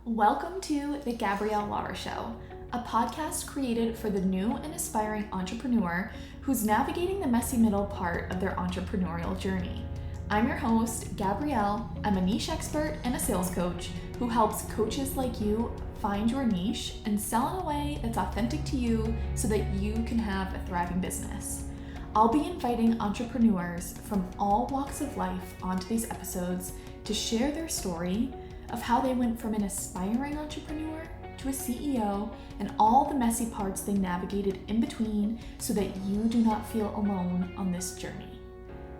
Welcome to the Gabrielle Laura Show, a podcast created for the new and aspiring entrepreneur who's navigating the messy middle part of their entrepreneurial journey. I'm your host, Gabrielle. I'm a niche expert and a sales coach who helps coaches like you find your niche and sell in a way that's authentic to you so that you can have a thriving business. I'll be inviting entrepreneurs from all walks of life onto these episodes to share their story of how they went from an aspiring entrepreneur to a CEO and all the messy parts they navigated in between so that you do not feel alone on this journey.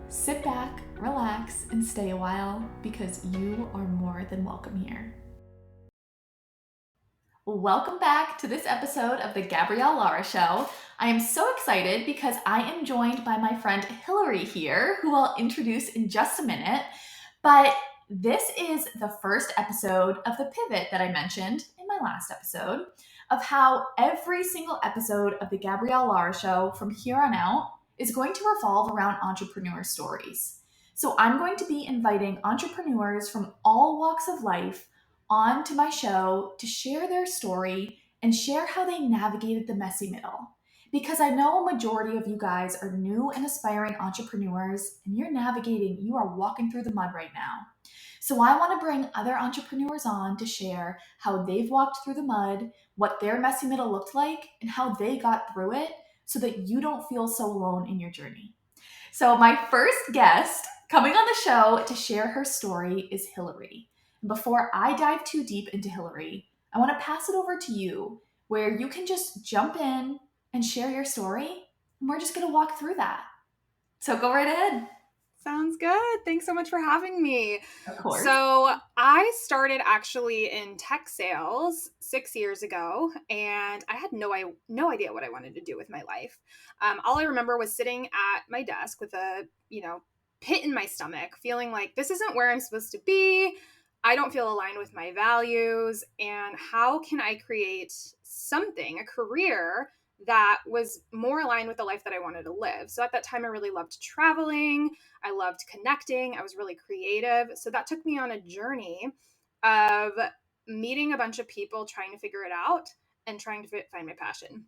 Sit back, relax, and stay a while because you are more than welcome here. Welcome back to this episode of the Gabrielle Laura Show. I am so excited because I am joined by my friend Hillary here, who I'll introduce in just a minute. But this is the first episode of the pivot that I mentioned in my last episode of how every single episode of the Gabrielle Laura Show from here on out is going to revolve around entrepreneur stories. So I'm going to be inviting entrepreneurs from all walks of life onto my show to share their story and share how they navigated the messy middle. Because I know a majority of you guys are new and aspiring entrepreneurs and you are walking through the mud right now. So I want to bring other entrepreneurs on to share how they've walked through the mud, what their messy middle looked like, and how they got through it so that you don't feel so alone in your journey. So my first guest coming on the show to share her story is Hillary. Before I dive too deep into Hillary, I want to pass it over to you where you can just jump in and share your story, and we're just going to walk through that. So go right ahead. Sounds good. Thanks so much for having me. Of course. So I started actually in tech sales 6 years ago, and I had no idea what I wanted to do with my life. All I remember was sitting at my desk with a, pit in my stomach, feeling like this isn't where I'm supposed to be. I don't feel aligned with my values, and how can I create a career that was more aligned with the life that I wanted to live. So at that time, I really loved traveling. I loved connecting. I was really creative. So that took me on a journey of meeting a bunch of people, trying to figure it out and trying to find my passion.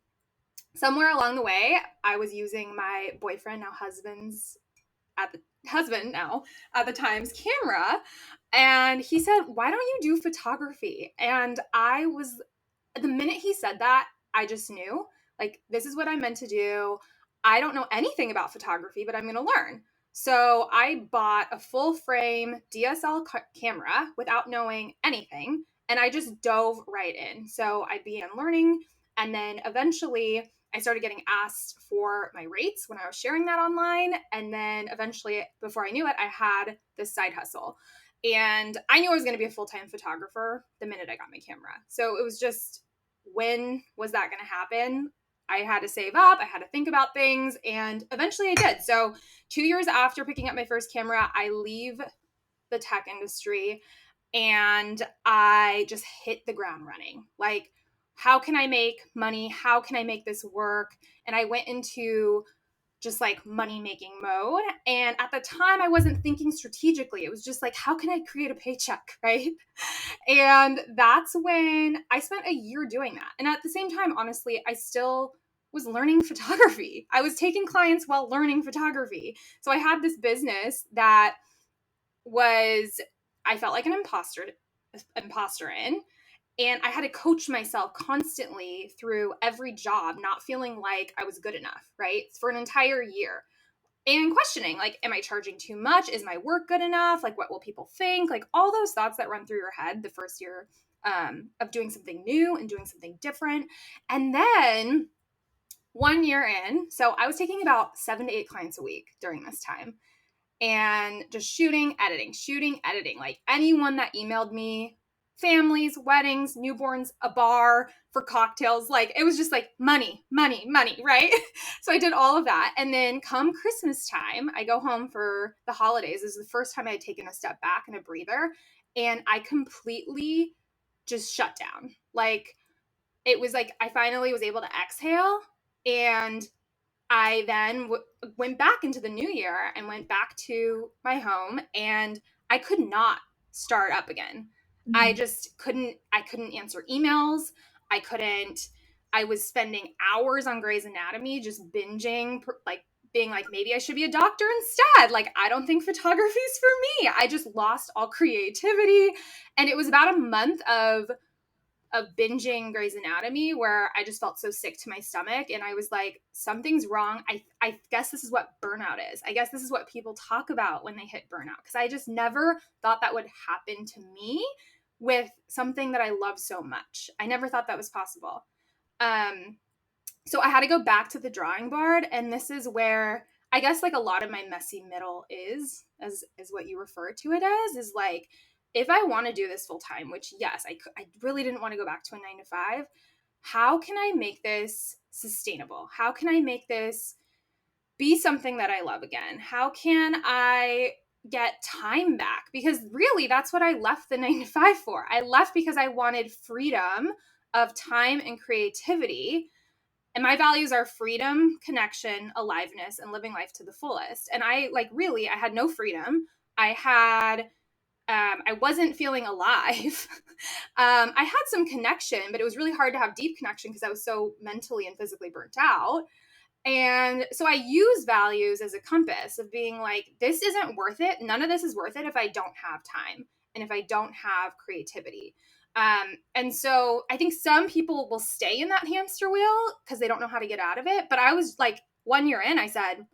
Somewhere along the way, I was using my boyfriend, husband now at the time's camera. And he said, "Why don't you do photography?" And the minute he said that, I just knew, like, this is what I'm meant to do. I don't know anything about photography, but I'm going to learn. So I bought a full frame DSL camera without knowing anything, and I just dove right in. So I began learning, and then eventually I started getting asked for my rates when I was sharing that online. And then eventually, before I knew it, I had this side hustle. And I knew I was going to be a full-time photographer the minute I got my camera. So it was just, when was that going to happen? I had to save up. I had to think about things. And eventually I did. So 2 years after picking up my first camera, I leave the tech industry and I just hit the ground running. Like, how can I make money? How can I make this work? And I went into just like money making mode. And at the time I wasn't thinking strategically. It was just like, how can I create a paycheck? Right. And that's when I spent a year doing that. And at the same time, honestly, I still was learning photography. I was taking clients while learning photography. So I had this business that I felt like an imposter in. And I had to coach myself constantly through every job, not feeling like I was good enough, right? For an entire year. And questioning, like, am I charging too much? Is my work good enough? Like, what will people think? Like, all those thoughts that run through your head the first year of doing something new and doing something different. And then 1 year in, so I was taking about 7 to 8 clients a week during this time. And just shooting, editing. Like, anyone that emailed me, families, weddings, newborns, a bar for cocktails. Like, it was just like money, right? So I did all of that. And then come Christmas time, I go home for the holidays. This is the first time I had taken a step back and a breather. And I completely just shut down. Like, it was like I finally was able to exhale. And I then went back into the new year and went back to my home, and I could not start up again. I Mhm. just couldn't answer emails. I was spending hours on Grey's Anatomy just binging, like being like, maybe I should be a doctor instead. Like, I don't think photography is for me. I just lost all creativity. And it was about a month of binging Grey's Anatomy where I just felt so sick to my stomach. And I was like, something's wrong. I guess this is what burnout is. I guess this is what people talk about when they hit burnout. Because I just never thought that would happen to me with something that I love so much. I never thought that was possible. Um, so I had to go back to the drawing board. And this is where I guess like a lot of my messy middle is what you refer to it as, is like, if I want to do this full time, which yes, I really didn't want to go back to a 9 to 5, how can I make this sustainable? How can I make this be something that I love again? How can I get time back? Because really, that's what I left the 9 to 5 for. I left because I wanted freedom of time and creativity. And my values are freedom, connection, aliveness, and living life to the fullest. And I had no freedom. I wasn't feeling alive. I had some connection, but it was really hard to have deep connection because I was so mentally and physically burnt out. And so I use values as a compass of being like, this isn't worth it. None of this is worth it if I don't have time and if I don't have creativity. And so I think some people will stay in that hamster wheel because they don't know how to get out of it. But I was like, 1 year in, I said,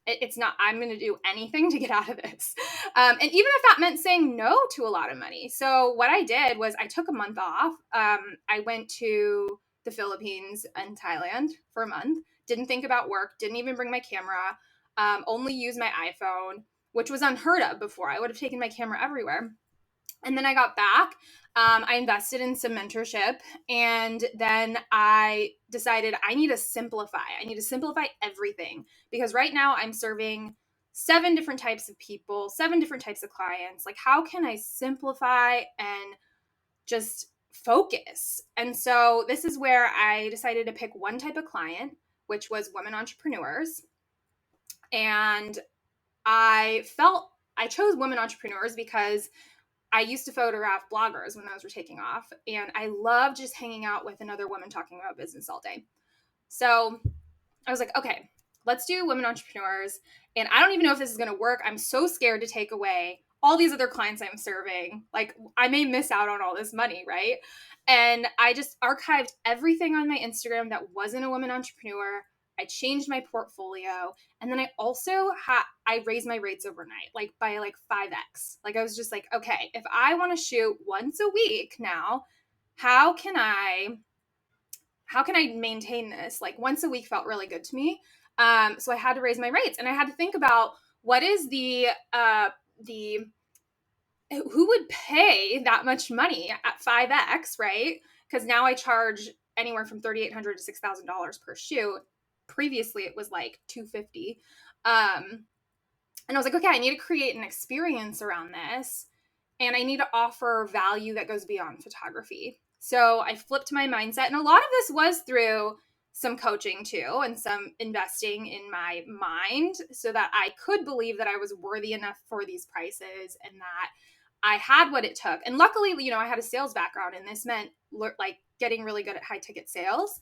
it's not, I'm going to do anything to get out of this. And even if that meant saying no to a lot of money. So what I did was I took a month off. I went to the Philippines and Thailand for a month, didn't think about work, didn't even bring my camera, only used my iPhone, which was unheard of before. I would have taken my camera everywhere. And then I got back. I invested in some mentorship. And then I decided I need to simplify. I need to simplify everything because right now I'm serving 7 different types of people, 7 different types of clients. Like, how can I simplify and just focus? And so this is where I decided to pick one type of client, which was women entrepreneurs. And I chose women entrepreneurs because I used to photograph bloggers when those were taking off, and I love just hanging out with another woman talking about business all day. So I was like, okay, let's do women entrepreneurs. And I don't even know if this is going to work. I'm so scared to take away all these other clients I'm serving. Like, I may miss out on all this money, right? And I just archived everything on my Instagram that wasn't a woman entrepreneur. I changed my portfolio. And then I raised my rates overnight, like by like 5x. Like, I was just like, okay, if I want to shoot once a week now, how can I maintain this? Like, once a week felt really good to me. So I had to raise my rates, and I had to think about what is the who would pay that much money at 5x, right? Because now I charge anywhere from $3,800 to $6,000 per shoot. Previously, it was like $250. And I was like, okay, I need to create an experience around this, and I need to offer value that goes beyond photography. So I flipped my mindset, and a lot of this was through some coaching too, and some investing in my mind so that I could believe that I was worthy enough for these prices and that I had what it took. And luckily, I had a sales background, and this meant like getting really good at high ticket sales,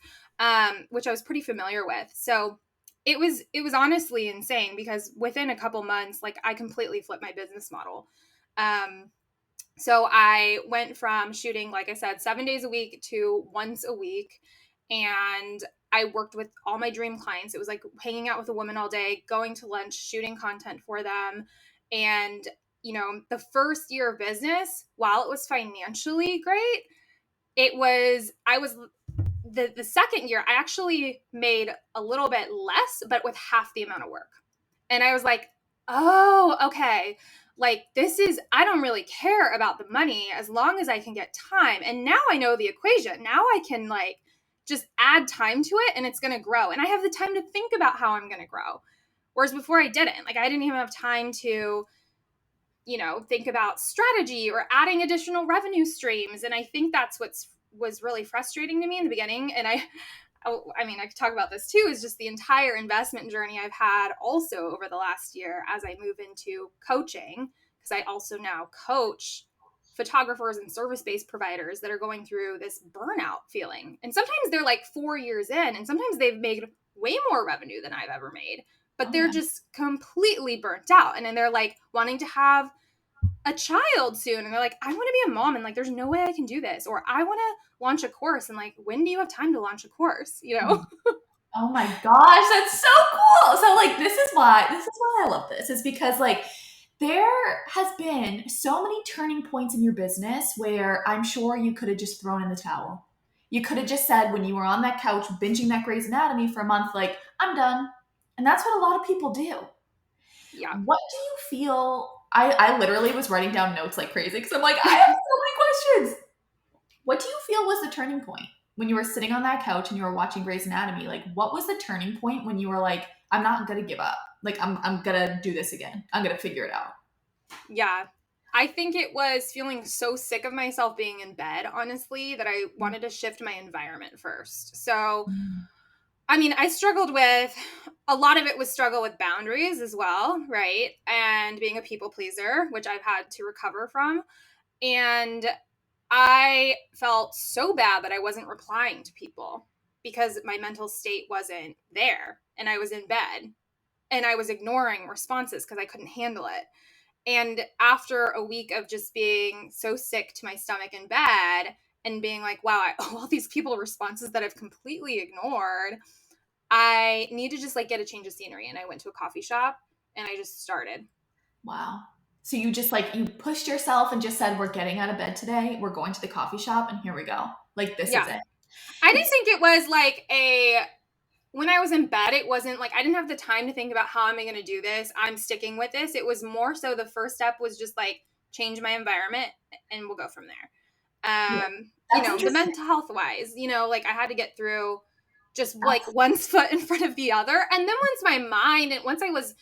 which I was pretty familiar with. So it was honestly insane because within a couple months, like, I completely flipped my business model. So I went from shooting, like I said, 7 days a week to once a week. And I worked with all my dream clients. It was like hanging out with a woman all day, going to lunch, shooting content for them. And, the first year of business, while it was financially great, I was the second year, I actually made a little bit less, but with half the amount of work. And I was like, oh, okay. Like, I don't really care about the money as long as I can get time. And now I know the equation. Now I can like just add time to it and it's going to grow. And I have the time to think about how I'm going to grow. Whereas before I didn't. Like, I didn't even have time to, think about strategy or adding additional revenue streams. And I think that's was really frustrating to me in the beginning. And I mean, I could talk about this too, is just the entire investment journey I've had also over the last year as I move into coaching, because I also now coach photographers and service-based providers that are going through this burnout feeling. And sometimes they're like 4 years in, and sometimes they've made way more revenue than I've ever made, but they're just completely burnt out. And then they're like wanting to have a child soon, and they're like, I want to be a mom, and like there's no way I can do this, or I want to launch a course, and like, when do you have time to launch a course, you know? Oh my gosh, that's so cool. So like this is why I love this, is because like there has been so many turning points in your business where I'm sure you could have just thrown in the towel. You could have just said, when you were on that couch binging that Grey's Anatomy for a month, like, I'm done. And that's what a lot of people do. Yeah. What do you feel? I literally was writing down notes like crazy because I'm like, I have so many questions. What do you feel was the turning point when you were sitting on that couch and you were watching Grey's Anatomy? Like, what was the turning point when you were like, I'm not going to give up. Like, I'm going to do this again. I'm going to figure it out. Yeah. I think it was feeling so sick of myself being in bed, honestly, that I wanted to shift my environment first. So, I mean, I struggled with, a lot of it was struggle with boundaries as well, right? And being a people pleaser, which I've had to recover from. And I felt so bad that I wasn't replying to people because my mental state wasn't there, and I was in bed, and I was ignoring responses because I couldn't handle it. And after a week of just being so sick to my stomach in bed and being like, wow, I owe all these people responses that I've completely ignored, I need to just like get a change of scenery. And I went to a coffee shop and I just started. Wow. So you just like, you pushed yourself and just said, we're getting out of bed today. We're going to the coffee shop and here we go. Like, this is it. I didn't think it was like when I was in bed, it wasn't like, I didn't have the time to think about how am I going to do this. I'm sticking with this. It was more so the first step was just like change my environment and we'll go from there. You know, the mental health wise, you know, like I had to get through just like one foot in front of the other. And then once my mind, and once I was,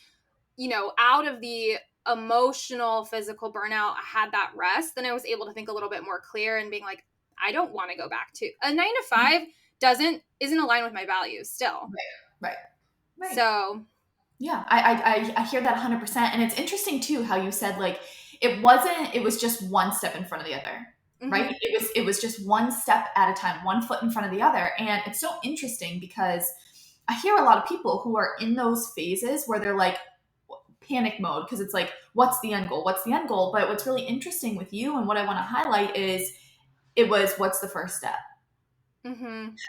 you know, out of the emotional, physical burnout, I had that rest, then I was able to think a little bit more clear and being like, I don't want to go back to a 9 to 5 isn't aligned with my values still. Right. So yeah, I hear that 100%. And it's interesting too, how you said like, it was just one step in front of the other, right? It was just one step at a time, one foot in front of the other. And it's so interesting because I hear a lot of people who are in those phases where they're like panic mode, because it's like, what's the end goal? What's the end goal? But what's really interesting with you and what I want to highlight is it was, what's the first step?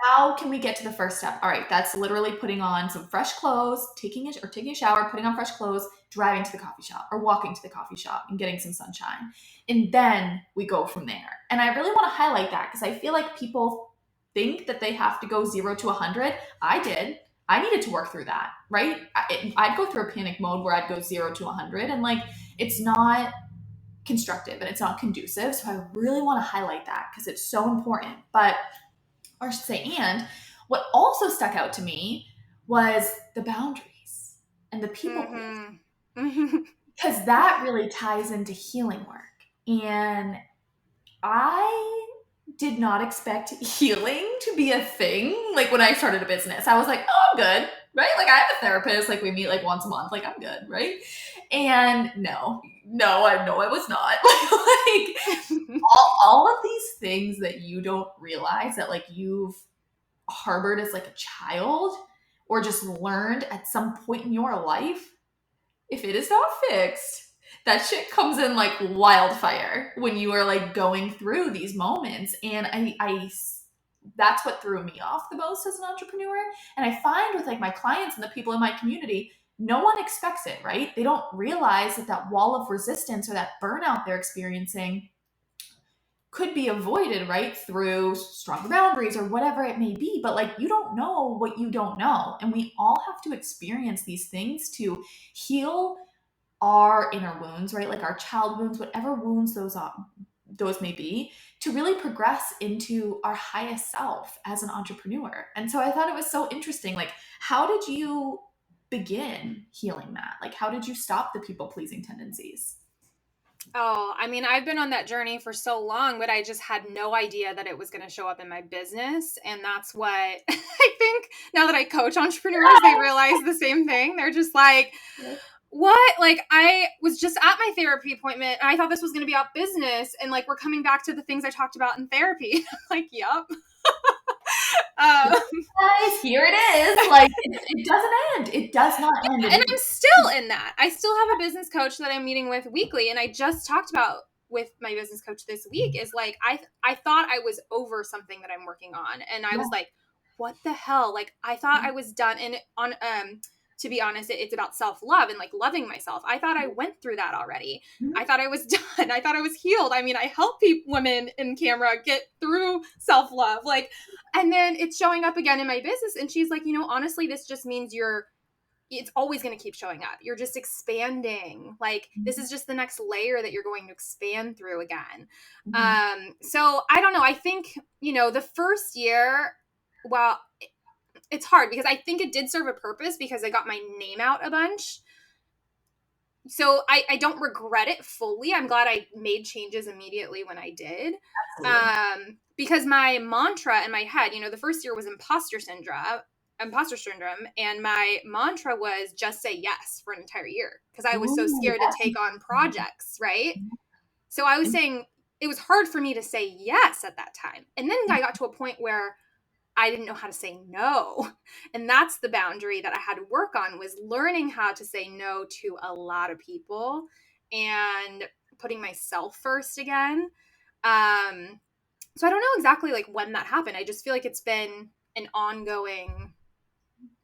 How can we get to the first step? All right, that's literally putting on some fresh clothes, taking a shower, putting on fresh clothes, driving to the coffee shop or walking to the coffee shop and getting some sunshine. And then we go from there. And I really want to highlight that because I feel like people think that they have to go 0 to 100. I did. I needed to work through that, right? I'd go through a panic mode where I'd go 0 to 100 and like, it's not constructive and it's not conducive. So I really want to highlight that because it's so important. But or I should say, and what also stuck out to me was the boundaries and the people, because that really ties into healing work. And I did not expect healing to be a thing. Like when I started a business, I was like, oh, I'm good, right? Like I have a therapist, like we meet like once a month, like I'm good, right? And no, I was not. Like all of these things that you don't realize that like you've harbored as like a child or just learned at some point in your life, if it is not fixed, that shit comes in like wildfire when you are like going through these moments. And I that's what threw me off the most as an entrepreneur. And I find with like my clients and the people in my community, no one expects it, right? They don't realize that that wall of resistance or that burnout they're experiencing could be avoided, right? Through stronger boundaries or whatever it may be. But like, you don't know what you don't know. And we all have to experience these things to heal our inner wounds, right? Like our child wounds, whatever wounds those may be, to really progress into our highest self as an entrepreneur. And so I thought it was so interesting. Like, how did you begin healing that? Like, how did you stop the people-pleasing tendencies? Oh, I mean, I've been on that journey for so long, but I just had no idea that it was going to show up in my business. And that's what I think now that I coach entrepreneurs, they realize the same thing. They're just like, what? Like, I was just at my therapy appointment and I thought this was going to be about business. And like, we're coming back to the things I talked about in therapy. Like, yup. um, Guys, here it is. Like, it doesn't end. It does not end. and I'm still in that. I still have a business coach that I'm meeting with weekly. And I just talked about with my business coach this week is like, I thought I was over something that I'm working on. And I was like, what the hell? Like, I thought I was done. And to be honest, it's about self-love and like loving myself. I thought I went through that already. I thought I was done. I thought I was healed. I mean, I help women in camera get through self-love. Like, and then it's showing up again in my business. And she's like, honestly, this just means it's always going to keep showing up. You're just expanding. Like, this is just the next layer that you're going to expand through again. So I don't know. I think, the first year, well, it's hard because I think it did serve a purpose because I got my name out a bunch. So I don't regret it fully. I'm glad I made changes immediately when I did. Because my mantra in my head, the first year was imposter syndrome, and my mantra was just say yes for an entire year because I was so scared to take on projects, right? So I was saying it was hard for me to say yes at that time. And then I got to a point where I didn't know how to say no. And that's the boundary that I had to work on, was learning how to say no to a lot of people and putting myself first again. So I don't know exactly like when that happened. I just feel like it's been an ongoing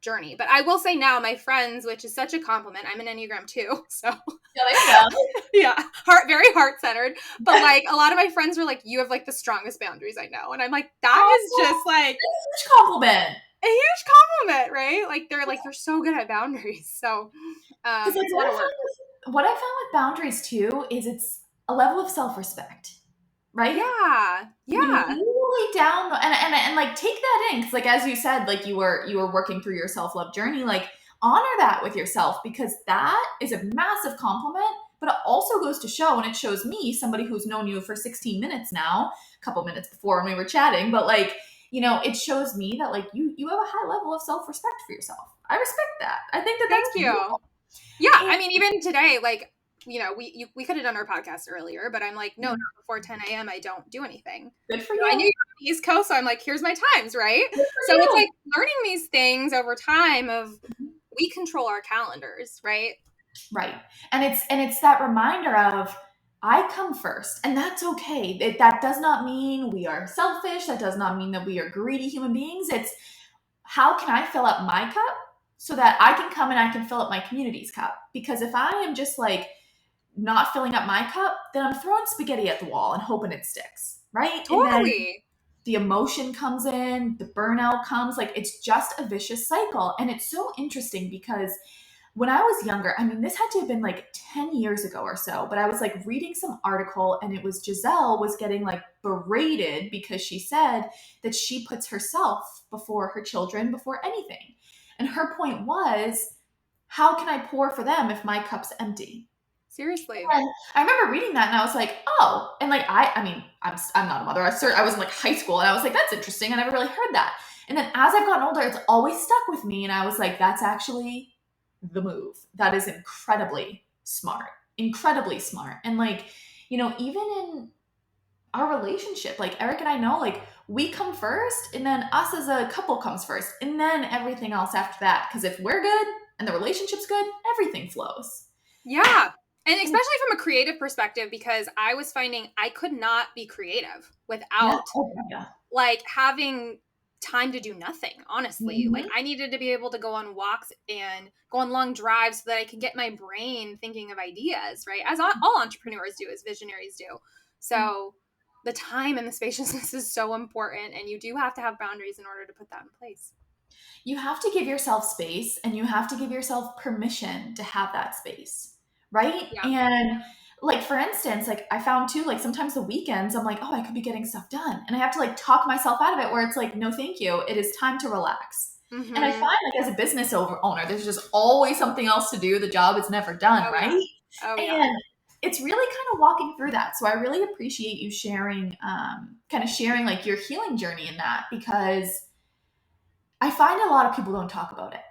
journey. But I will say now, my friends, which is such a compliment, I'm an Enneagram 2, so yeah, very heart-centered. But like a lot of my friends were like, you have like the strongest boundaries I know. And I'm like, that is just like a huge compliment. A huge compliment, right? Like they're so good at boundaries. So it's a lot of work. What I found with boundaries too is it's a level of self-respect. Right? Yeah. You lay down and like take that in, because like as you said, like you were working through your self-love journey, like honor that with yourself, because that is a massive compliment. But it also goes to show, and it shows me, somebody who's known you for 16 minutes now, a couple minutes before when we were chatting, but like, it shows me that like you have a high level of self-respect for yourself. I respect that. I think that's beautiful. Yeah, I mean, even today, like, we could have done our podcast earlier, but I'm like, no, not before 10 a.m. I don't do anything. Good for you. I knew you were on the East Coast, so I'm like, here's my times, right? So it's like learning these things over time of we control our calendars, right? Right. And it's that reminder of I come first, and that's okay. That does not mean we are selfish. That does not mean that we are greedy human beings. It's how can I fill up my cup so that I can come and I can fill up my community's cup? Because if I am just like not filling up my cup, then I'm throwing spaghetti at the wall and hoping it sticks, right? Totally. The emotion comes in, the burnout comes, like it's just a vicious cycle. And it's so interesting because when I was younger, I mean, this had to have been like 10 years ago or so, but I was like reading some article, and it was Giselle was getting like berated because she said that she puts herself before her children, before anything. And her point was, how can I pour for them if my cup's empty? Seriously. And I remember reading that and I was like, oh, and like, I mean, I'm not a mother. I was in like high school, and I was like, that's interesting. I never really heard that. And then as I've gotten older, it's always stuck with me. And I was like, that's actually the move. That is incredibly smart. And like, even in our relationship, like Eric and I know, like we come first, and then us as a couple comes first, and then everything else after that. Because if we're good and the relationship's good, everything flows. Yeah. And especially from a creative perspective, because I was finding I could not be creative without like having time to do nothing, honestly. Like I needed to be able to go on walks and go on long drives so that I could get my brain thinking of ideas, right? As all entrepreneurs do, as visionaries do. So the time and the spaciousness is so important, and you do have to have boundaries in order to put that in place. You have to give yourself space, and you have to give yourself permission to have that space, right? Yeah. And like, for instance, like I found too, like sometimes the weekends I'm like, oh, I could be getting stuff done. And I have to like talk myself out of it, where it's like, no, thank you. It is time to relax. And I find like as a business owner, there's just always something else to do. The job is never done, right? Yeah. Oh, yeah. And it's really kind of walking through that. So I really appreciate you sharing like your healing journey in that, because I find a lot of people don't talk about it.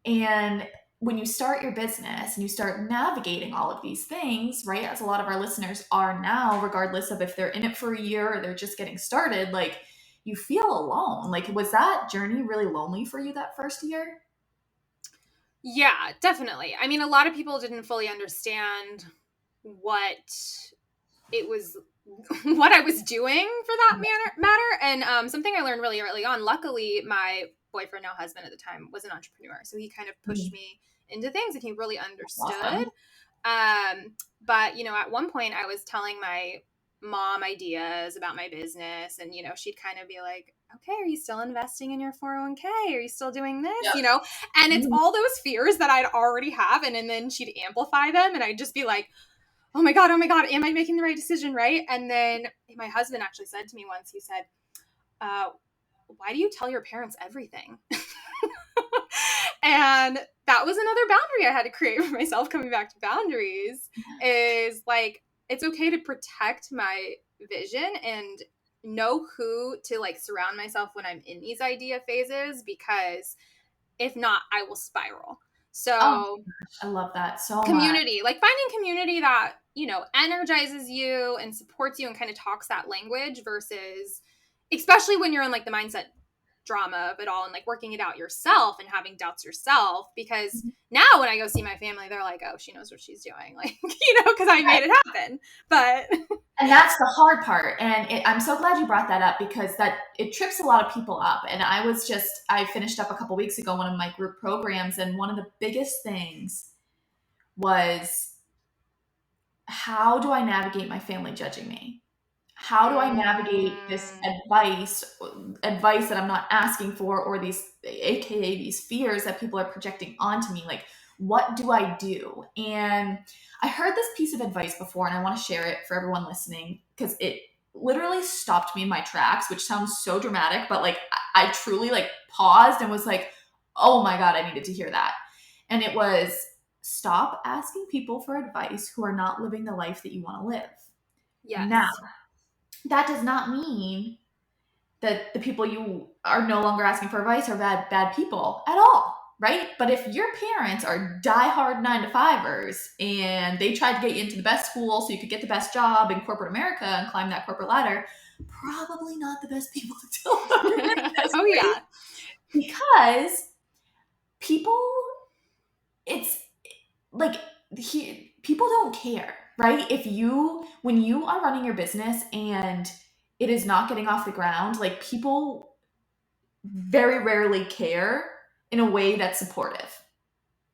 And when you start your business and you start navigating all of these things, right, as a lot of our listeners are now, regardless of if they're in it for a year or they're just getting started, like you feel alone. Like, was that journey really lonely for you that first year? Yeah, definitely. I mean, a lot of people didn't fully understand what it was, what I was doing for that matter. And something I learned really early on, luckily my boyfriend, now husband at the time, was an entrepreneur. So he kind of pushed me into things and he really understood. Awesome. But, at one point I was telling my mom ideas about my business and, she'd kind of be like, okay, are you still investing in your 401k? Are you still doing this? Yep. And it's all those fears that I'd already have. And then she'd amplify them and I'd just be like, oh my God, am I making the right decision, right? And then my husband actually said to me once, he said, why do you tell your parents everything? And that was another boundary I had to create for myself, coming back to boundaries, is like, it's okay to protect my vision and know who to like surround myself when I'm in these idea phases, because if not, I will spiral. So I love that so much. Community, like finding community that, energizes you and supports you and kind of talks that language, versus, especially when you're in like the mindset drama of it all and like working it out yourself and having doubts yourself. Because now when I go see my family, they're like, oh, she knows what she's doing. Like, because I made it happen. But And that's the hard part. And I'm so glad you brought that up, because it trips a lot of people up. And I finished up a couple weeks ago one of my group programs. And one of the biggest things was, how do I navigate my family judging me? How do I navigate this advice that I'm not asking for, or AKA these fears that people are projecting onto me? Like, what do I do? And I heard this piece of advice before, and I want to share it for everyone listening, because it literally stopped me in my tracks, which sounds so dramatic, but like I truly like paused and was like, oh my God, I needed to hear that. And it was, stop asking people for advice who are not living the life that you want to live. yes. Now, that does not mean that the people you are no longer asking for advice are bad people at all, right? But if your parents are diehard 9-to-5ers and they tried to get you into the best school so you could get the best job in corporate America and climb that corporate ladder, probably not the best people to tell them. Oh yeah. Because people, it's like, people don't care, right? When you are running your business and it is not getting off the ground, like, people very rarely care in a way that's supportive,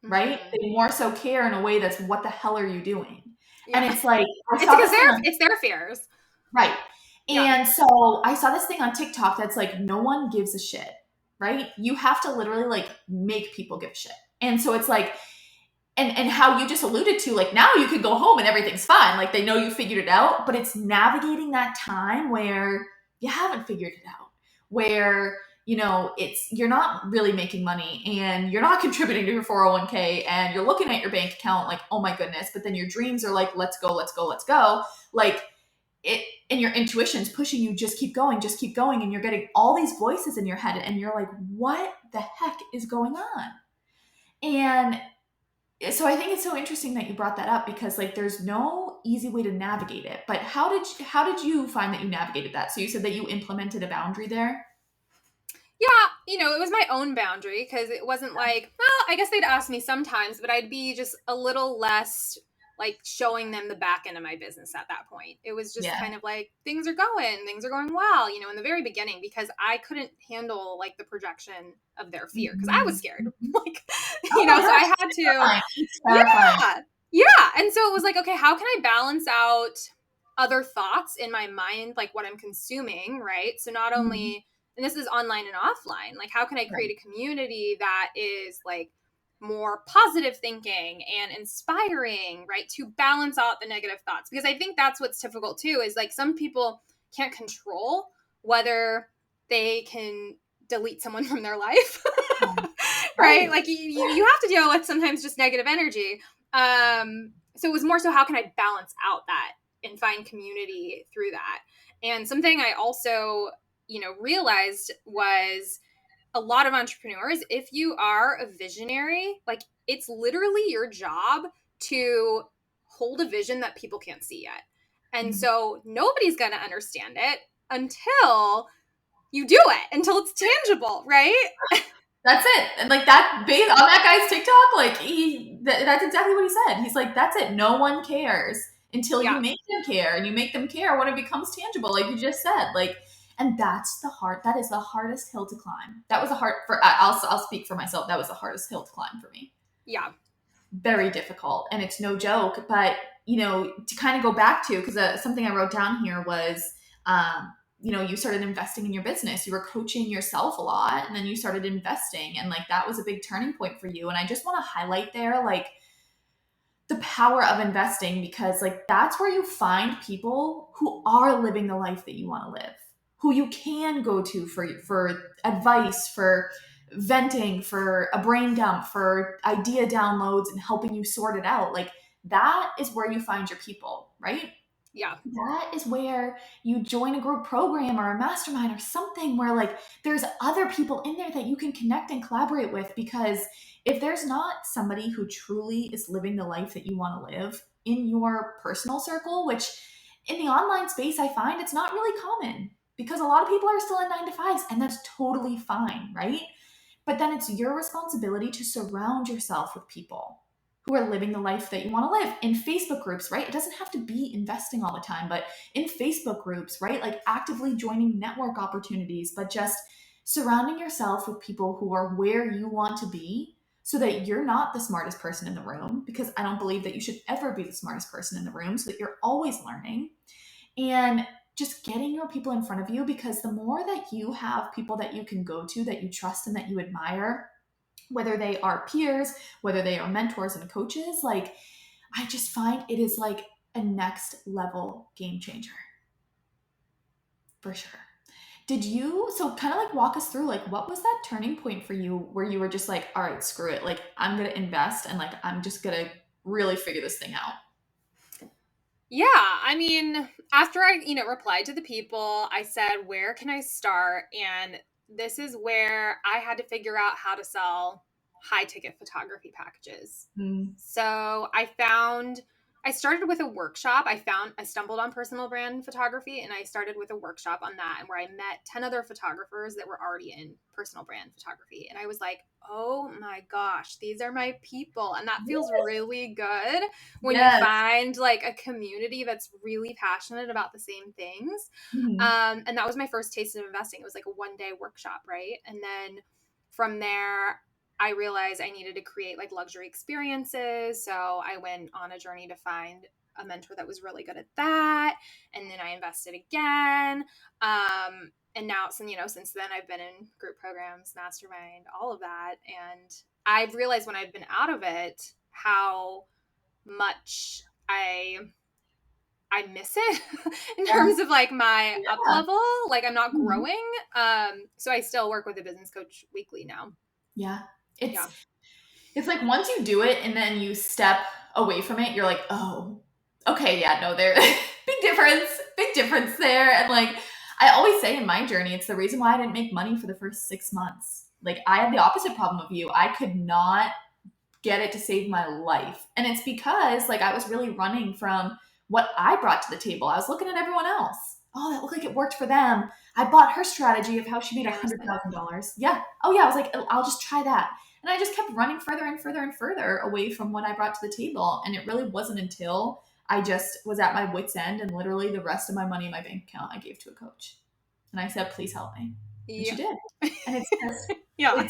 right? They more so care in a way that's, what the hell are you doing? Yeah. And it's like, it's their fears. Right. And so I saw this thing on TikTok that's like, no one gives a shit, right? You have to literally like make people give a shit. And so it's like, and how you just alluded to, like, now you could go home and everything's fine. Like, they know you figured it out, but it's navigating that time where you haven't figured it out, where, you're not really making money and you're not contributing to your 401k and you're looking at your bank account like, oh my goodness. But then your dreams are like, let's go, let's go, let's go. Like, it, and your intuition's pushing you, just keep going, just keep going. And you're getting all these voices in your head and you're like, what the heck is going on? And so I think it's so interesting that you brought that up, because like, there's no easy way to navigate it. But how did you find that you navigated that? So you said that you implemented a boundary there. Yeah, it was my own boundary, because it wasn't like, well, I guess they'd ask me sometimes, but I'd be just a little less like showing them the back end of my business at that point. It was just kind of like, things are going well, in the very beginning, because I couldn't handle like the projection of their fear, because I was scared. Like, so I had to, yeah. And so it was like, okay, how can I balance out other thoughts in my mind, like what I'm consuming, right? So not only, and this is online and offline, like, how can I create a community that is like more positive thinking and inspiring, right? To balance out the negative thoughts. Because I think that's what's difficult too, is like, some people can't control whether they can delete someone from their life, right? Like, you have to deal with sometimes just negative energy. So it was more so, how can I balance out that and find community through that? And something I also, realized was, a lot of entrepreneurs, if you are a visionary, like it's literally your job to hold a vision that people can't see yet. And so nobody's going to understand it until you do it, until it's tangible, right? That's it. And like that, based on that guy's TikTok, like that's exactly what he said. He's like, that's it. No one cares until you Yeah. make them care, and you make them care when it becomes tangible, like you just said. Like, and that is the hardest hill to climb. That was the hard for, I'll speak for myself. That was the hardest hill to climb for me. Yeah. Very difficult. And it's no joke, but to kind of go back to, because something I wrote down here was, you started investing in your business. You were coaching yourself a lot, and then you started investing, and like that was a big turning point for you. And I just want to highlight there, like, the power of investing, because like that's where you find people who are living the life that you want to live, who you can go to for advice, for venting, for a brain dump, for idea downloads and helping you sort it out. Like that is where you find your people, right? Yeah. That is where you join a group program or a mastermind or something where like there's other people in there that you can connect and collaborate with. Because if there's not somebody who truly is living the life that you want to live in your personal circle, which in the online space I find it's not really common, because a lot of people are still in 9 to 5s, and that's totally fine, right? But then it's your responsibility to surround yourself with people who are living the life that you want to live in Facebook groups, right? It doesn't have to be investing all the time, but in Facebook groups, right? Like actively joining network opportunities, but just surrounding yourself with people who are where you want to be, so that you're not the smartest person in the room, because I don't believe that you should ever be the smartest person in the room, so that you're always learning. And just getting your people in front of you, because the more that you have people that you can go to, that you trust and that you admire, whether they are peers, whether they are mentors and coaches, like I just find it is like a next level game changer. For sure. So kind of like walk us through, like, what was that turning point for you where you were just like, all right, screw it. Like, I'm going to invest, and like, I'm just going to really figure this thing out. Yeah, I mean, after I, replied to the people, I said, where can I start? And this is where I had to figure out how to sell high ticket photography packages. So I started with a workshop. I stumbled on personal brand photography, and I started with a workshop on that, and where I met 10 other photographers that were already in personal brand photography. And I was like, oh my gosh, these are my people. And that feels really good when you find like a community that's really passionate about the same things. Mm-hmm. And that was my first taste of investing. It was like a 1-day workshop, right? And then from there, I realized I needed to create like luxury experiences. So I went on a journey to find a mentor that was really good at that. And then I invested again. And now, since then I've been in group programs, mastermind, all of that. And I've realized when I've been out of it, how much I miss it in terms of like my up level. Like I'm not growing. So I still work with a business coach weekly now. Yeah. It's like once you do it and then you step away from it, you're like, oh, okay, yeah, no, there big difference there. And like I always say in my journey, it's the reason why I didn't make money for the first 6 months. Like I had the opposite problem of you. I could not get it to save my life. And it's because like I was really running from what I brought to the table. I was looking at everyone else. Oh, that looked like it worked for them. I bought her strategy of how she made $100,000. Yeah. Oh yeah. I was like, I'll just try that. And I just kept running further and further and further away from what I brought to the table. And it really wasn't until I just was at my wit's end, and literally the rest of my money in my bank account I gave to a coach. And I said, please help me. And she did. And it's just, yeah.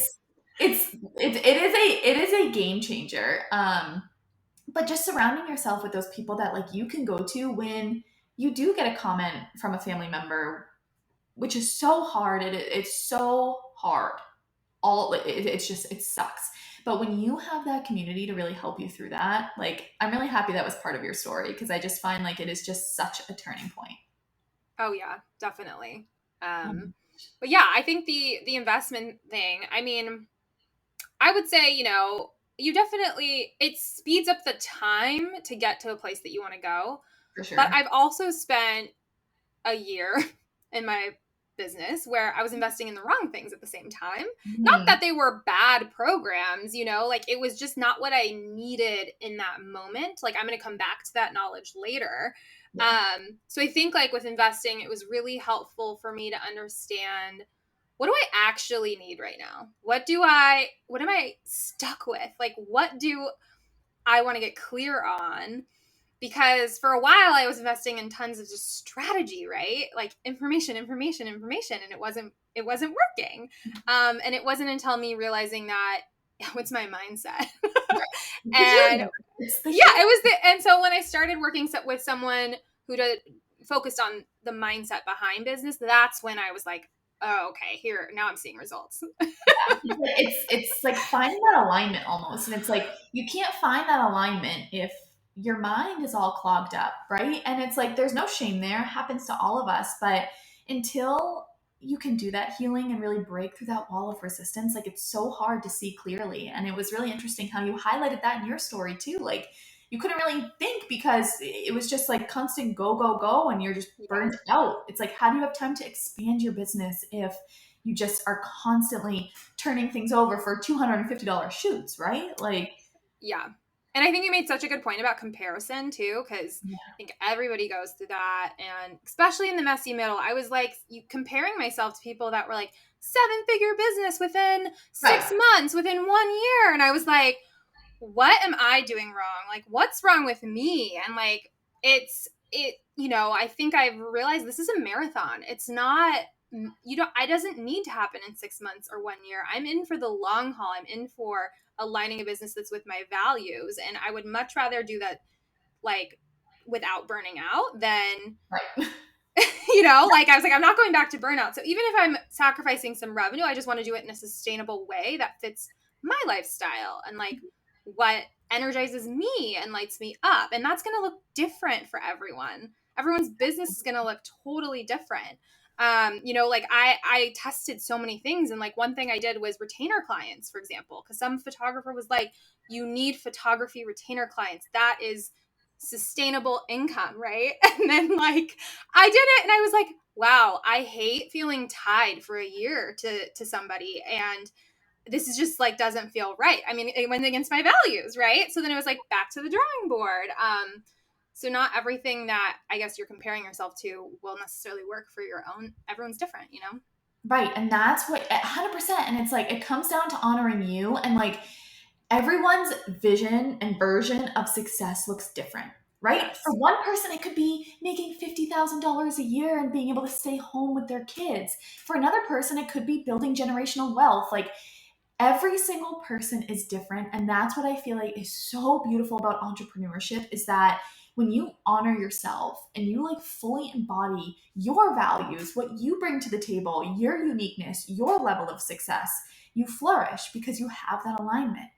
it is a game changer. But just surrounding yourself with those people that like you can go to when you do get a comment from a family member, which is so hard. It's so hard. It sucks. But when you have that community to really help you through that, like I'm really happy that was part of your story, because I just find like it is just such a turning point. Oh yeah, definitely. But yeah, I think the investment thing, I mean, I would say, it speeds up the time to get to a place that you want to go. For sure. But I've also spent a year in my business where I was investing in the wrong things at the same time. Not Mm. that they were bad programs, you know, like it was just not what I needed in that moment. Like I'm going to come back to that knowledge later. Yeah. So I think like with investing, it was really helpful for me to understand, what do I actually need right now? What am I stuck with? Like, what do I want to get clear on? Because for a while I was investing in tons of just strategy, right? Like information, and it wasn't working. And it wasn't until me realizing that what's my mindset. The And humor. It's the yeah, humor. and so when I started working with someone who focused on the mindset behind business, that's when I was like, oh, okay, here, now I'm seeing results. It's like finding that alignment almost. And it's like you can't find that alignment if your mind is all clogged up, right? And it's like there's no shame there. It happens to all of us. But until you can do that healing and really break through that wall of resistance, like it's so hard to see clearly. And it was really interesting how you highlighted that in your story too. Like you couldn't really think because it was just like constant go, go, go, and you're just Yeah. burnt out. It's like, how do you have time to expand your business if you just are constantly turning things over for $250 shoots, right? Like, Yeah. And I think you made such a good point about comparison too, because yeah, I think everybody goes through that. And especially in the messy middle, I was like comparing myself to people that were like 7-figure business within right. 6 months, within 1 year. And I was like, what am I doing wrong? Like, what's wrong with me? And like, I think I've realized this is a marathon. It's not, it doesn't need to happen in 6 months or 1 year. I'm in for the long haul. I'm in for aligning a business that's with my values. And I would much rather do that, like, without burning out than, Right. like I was like, I'm not going back to burnout. So even if I'm sacrificing some revenue, I just want to do it in a sustainable way that fits my lifestyle and like what energizes me and lights me up. And that's going to look different for everyone. Everyone's business is going to look totally different. Like I tested so many things. And like one thing I did was retainer clients, for example, because some photographer was like, you need photography retainer clients. That is sustainable income, right? And then like I did it and I was like, wow, I hate feeling tied for a year to somebody. And this is just like doesn't feel right. I mean, it went against my values, right? So then it was like back to the drawing board. So not everything that I guess you're comparing yourself to will necessarily work for your own. Everyone's different, you know? Right. And that's what 100%. And it's like, it comes down to honoring you. And like everyone's vision and version of success looks different, right? For Yes. one person, it could be making $50,000 a year and being able to stay home with their kids. For another person, it could be building generational wealth. Like every single person is different, and that's what I feel like is so beautiful about entrepreneurship is that when you honor yourself and you like fully embody your values, what you bring to the table, your uniqueness, your level of success, you flourish because you have that alignment.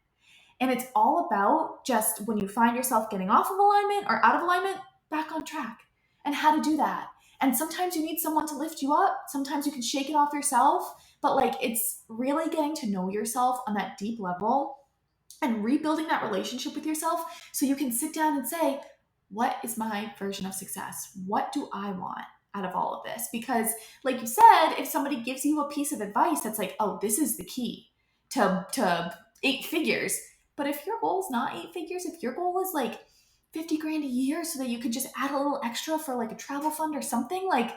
And it's all about just when you find yourself getting off of alignment or out of alignment, back on track and how to do that. And sometimes you need someone to lift you up. Sometimes you can shake it off yourself. But like it's really getting to know yourself on that deep level and rebuilding that relationship with yourself so you can sit down and say, what is my version of success? What do I want out of all of this? Because, like you said, if somebody gives you a piece of advice that's like, oh, this is the key to 8 figures. But if your goal is not 8 figures, if your goal is like 50 grand a year so that you could just add a little extra for like a travel fund or something, like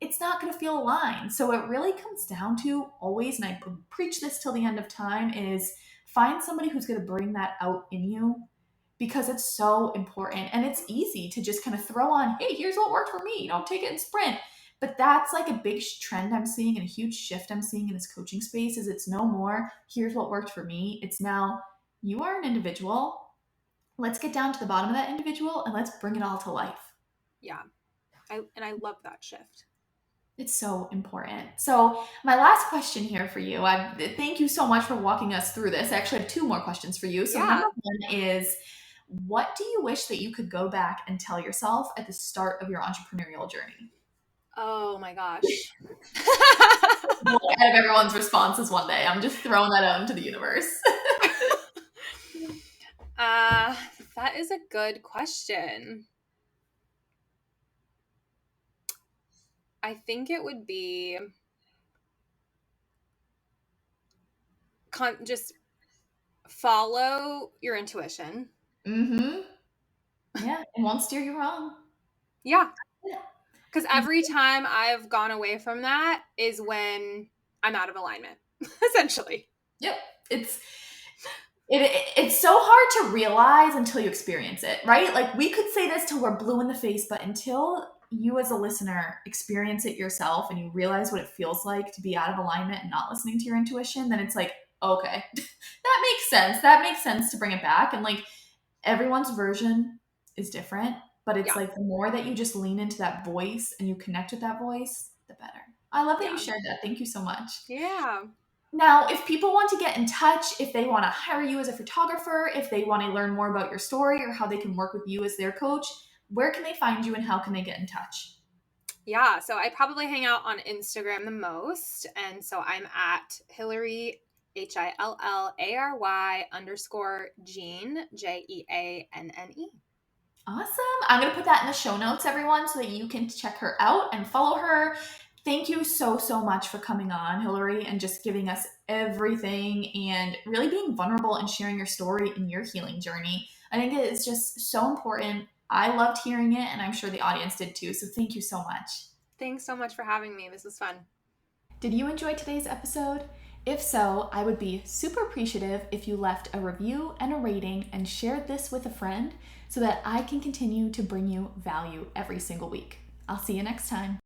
it's not going to feel aligned. So it really comes down to always, and I preach this till the end of time, is find somebody who's going to bring that out in you because it's so important. And it's easy to just kind of throw on, hey, here's what worked for me, take it and sprint. But that's like a big trend I'm seeing and a huge shift I'm seeing in this coaching space is it's no more, here's what worked for me. It's now, you are an individual. Let's get down to the bottom of that individual and let's bring it all to life. Yeah. I love that shift. It's so important. So my last question here for you, thank you so much for walking us through this. I actually have 2 more questions for you. So Yeah. number one is, what do you wish that you could go back and tell yourself at the start of your entrepreneurial journey? Oh my gosh. Out of everyone's responses one day. I'm just throwing that out into the universe. That is a good question. I think it would be just follow your intuition. Mm-hmm. Yeah, it won't steer you wrong. Yeah. Yeah. Because every time I've gone away from that is when I'm out of alignment, essentially. Yep. It's so hard to realize until you experience it, right? Like we could say this till we're blue in the face, but until you as a listener experience it yourself and you realize what it feels like to be out of alignment and not listening to your intuition, then it's like, okay, that makes sense. That makes sense to bring it back. And like everyone's version is different, but it's Yeah. like the more that you just lean into that voice and you connect with that voice, the better. I love that Yeah. you shared that. Thank you so much. Yeah. Now, if people want to get in touch, if they want to hire you as a photographer, if they want to learn more about your story or how they can work with you as their coach, where can they find you and how can they get in touch? Yeah. So I probably hang out on Instagram the most. And so I'm at Hillary, HILLARY _Jeanne, JEANNE. Awesome. I'm going to put that in the show notes, everyone, so that you can check her out and follow her. Thank you so, so much for coming on, Hillary, and just giving us everything and really being vulnerable and sharing your story and your healing journey. I think it is just so important. I loved hearing it, and I'm sure the audience did too. So thank you so much. Thanks so much for having me. This was fun. Did you enjoy today's episode? If so, I would be super appreciative if you left a review and a rating and shared this with a friend so that I can continue to bring you value every single week. I'll see you next time.